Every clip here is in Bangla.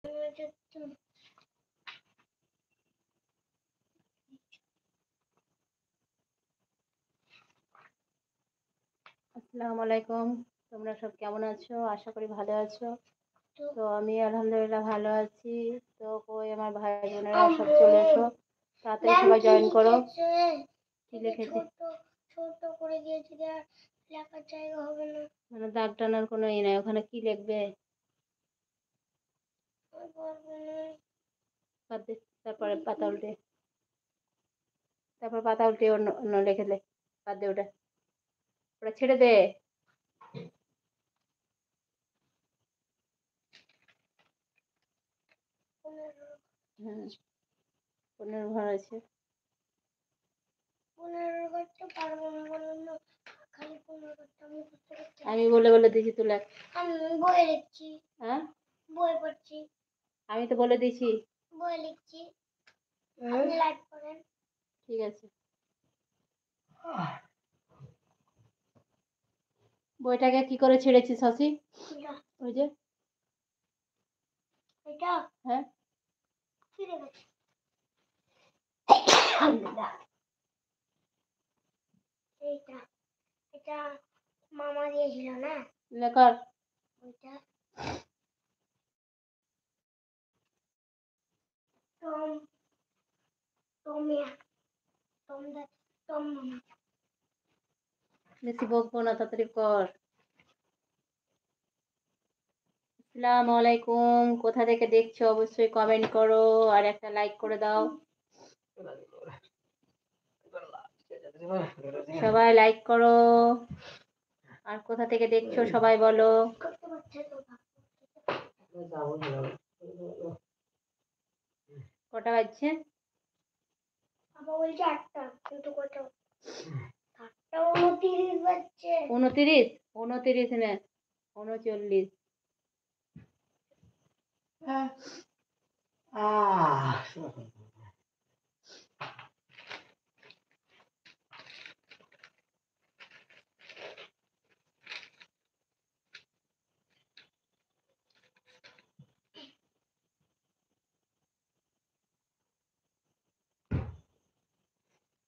আসসালামু আলাইকুম। তোমরা সব কেমন আছো? আশা করি ভালো আছো। তো আমি আলহামদুলিল্লাহ ভালো আছি। তো কই আমার ভাই বোনেরা সব চলে এসো, তাড়াতাড়ি সবাই জয়েন করো। কি লিখেছে? ছোট করে দিয়েছি, লেখার জায়গা হবে না, মানে দাগ টানার কোনো ই নাই। ওখানে কি লিখবে? তারপরে পাতা উল্টে, তারপর পাতা উল্টে অন্য অন্য লিখে দে। বাদ দে ওটা, ওটা ছেড়ে দে। হ্যাঁ, 15 ঘর আছে। 15 করতে পারবো না, বললাম না খালি 15 করতে আমি করতে করতে। আমি বলে বলে দিয়েছি, তুই লেখ। আমি বই লিখছি। হ্যাঁ, বই পড়ছি। আমি তো বলে দিয়েছি, বই লিখছি। আপনি লাইক করেন। ঠিক আছে। বইটাকে কি করে ছেড়েছিস শশী? ওই যে এটা, হ্যাঁ ছিঁড়ে গেছে। এইটা, এটা মামা দিয়েছিল না, লেখার ওইটা। টম টমিয়া টম দা টম মামা। বেশি বকবো না, তাড়াতাড়ি কর। আসসালামু আলাইকুম। কোথা থেকে দেখছো অবশ্যই কমেন্ট করো আর একটা লাইক করে দাও। সবাই লাইক করো। আর কোথা থেকে দেখছো সবাই বলো। কটা বাজছে? আবার বলছে 8টা, কিন্তু কটা? 8টা 29 বাজছে। 29? 29 না, 39।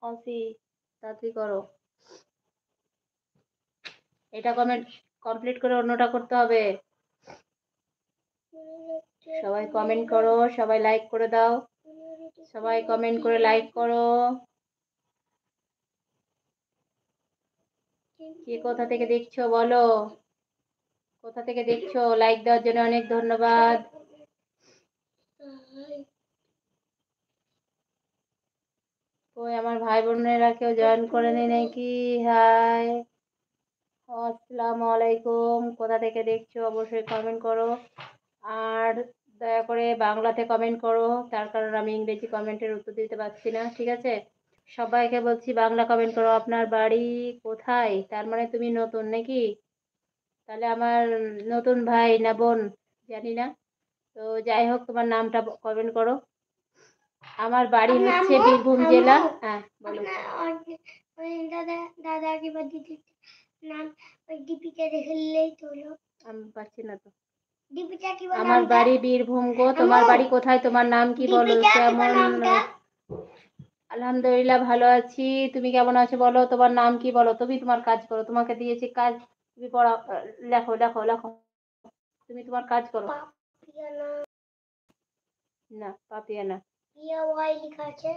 অসি, তাড়াতাড়ি করো। এটা কমেন্ট কমপ্লিট করে অন্যটা করতে হবে। সবাই কমেন্ট করো, সবাই লাইক করে দাও। সবাই কমেন্ট করে লাইক করো। কে কোথা থেকে দেখছো বলো। কোথা থেকে দেখছো? লাইক দেওয়ার জন্য অনেক ধন্যবাদ। ওই আমার ভাই বোনেরা কেউ জয়েন করেনি নাকি? হাই, আসসালামু আলাইকুম। কোথা থেকে দেখছো অবশ্যই কমেন্ট করো। আর দয়া করে বাংলাতে কমেন্ট করো, তার কারণ আমি ইংরেজি কমেন্টের উত্তর দিতে পারছি না, ঠিক আছে? সবাইকে বলছি বাংলা কমেন্ট করো। আপনার বাড়ি কোথায়? তার মানে তুমি নতুন নাকি? তাহলে আমার নতুন ভাই না বোন জানি না। তো যাই হোক, তোমার নামটা কমেন্ট করো। আমার বাড়ি হচ্ছে বীরভূম জেলা। হ্যাঁ বলো। দাদা দাদা কি বা দিদি নাম ওই দীপিকা দেখলেই তো হলো। আমি পাচ্ছি না তো। দীপিকা কি বলে? আমার বাড়ি বীরভূম গো। তোমার বাড়ি কোথায়? তোমার নাম কি বলো? কেমন? আলহামদুলিল্লাহ ভালো আছি। তুমি কেমন আছো বলো? তোমার নাম কি বলো? তুমি তোমার কাজ করো, তোমাকে দিয়েছি কাজ, তুমি পড়া। লেখো লেখো লেখো, তুমি তোমার কাজ করো। না, পাপিয়া না, পিয়া ওয়াই লেখা আছে।